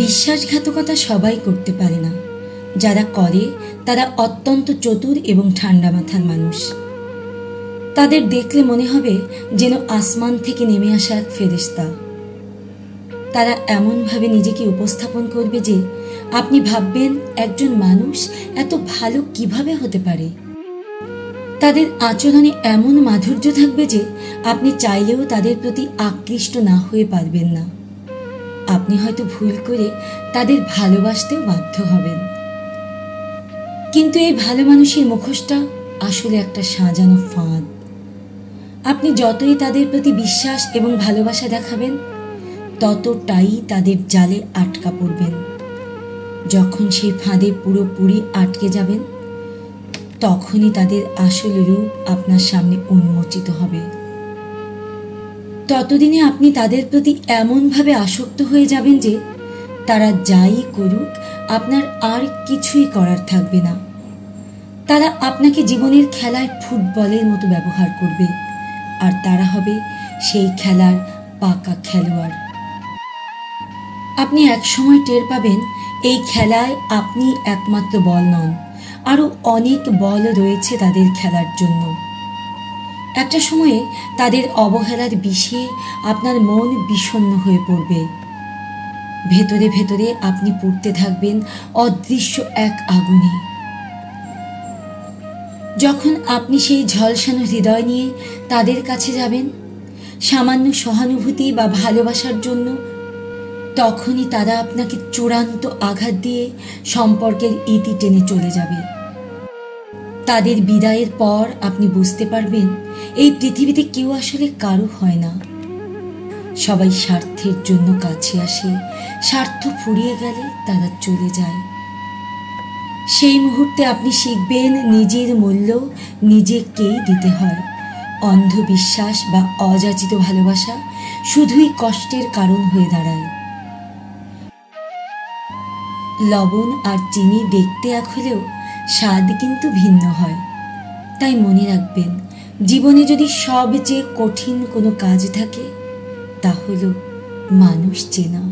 বিশ্বাসঘাতকতা সবাই করতে পারে না, যারা করে তারা অত্যন্ত চতুর এবং ঠান্ডা মাথার মানুষ। তাদের দেখলে মনে হবে যেন আসমান থেকে নেমে আসা এক ফেরেশতা। তারা এমনভাবে নিজেকে উপস্থাপন করবে যে আপনি ভাববেন একজন মানুষ এত ভালো কিভাবে হতে পারে। তাদের আচরণে এমন মাধুর্য থাকবে যে আপনি চাইলেও তাদের প্রতি আকৃষ্ট না হয়ে পারবেন না। আপনি হয়তো ভুল করে তাদের ভালোবাসতেও বাধ্য হবেন। কিন্তু এই ভালো মানুষের মুখোশটা আসলে একটা সাজানো ফাঁদ। আপনি যতই তাদের প্রতি বিশ্বাস এবং ভালোবাসা দেখাবেন, ততটাই তাদের জালে আটকা পড়বেন। যখন সেই ফাঁদে পুরোপুরি আটকে যাবেন, তখনই তাদের আসল রূপ আপনার সামনে উন্মোচিত হবে। ততদিনে আপনি তাদের প্রতি এমনভাবে আসক্ত হয়ে যাবেন যে তারা যাই করুক আপনার আর কিছুই করার থাকবে না। তারা আপনাকে জীবনের খেলায় ফুটবলের মতো ব্যবহার করবে, আর তারা হবে সেই খেলার পাকা খেলোয়াড়। আপনি একসময় টের পাবেন এই খেলায় আপনি একমাত্র বল নন, আরো অনেক বল রয়েছে তাদের খেলার জন্য। একটা সময়ে তাদের অবহেলার বিষে আপনার মন বিষণ্ণ হয়ে পড়বে। ভেতরে ভেতরে আপনি পুড়তে থাকবেন অদৃশ্য এক আগুনে। যখন আপনি সেই ঝলসানো হৃদয় নিয়ে তাদের কাছে যাবেন, সামান্য সহানুভূতি বা ভালোবাসার জন্য, তখনই তারা আপনাকে চূড়ান্ত আঘাত দিয়ে সম্পর্কের ইতি টেনে চলে যাবে। তাদের বিদায়ের পর আপনি বুঝতে পারবেন এই পৃথিবীতে কেউ আসলে কারো হয় না। সবাই স্বার্থের জন্য কাছে আসে, স্বার্থ ফুরিয়ে গেলে তারা চলে যায়। সেই মুহূর্তে আপনি শিখবেন নিজের মূল্য নিজেকেই দিতে হয়। অন্ধবিশ্বাস বা অযাচিত ভালোবাসা শুধুই কষ্টের কারণ হয়ে দাঁড়ায়। লবণ আর চিনি দেখতে এক হলেও স্বাদ কিন্তু ভিন্ন হয়। তাই মনে রাখবেন, জীবনে যদি সবচেয়ে কঠিন কোনো কাজ থাকে, তা হলো মানুষ চেনা।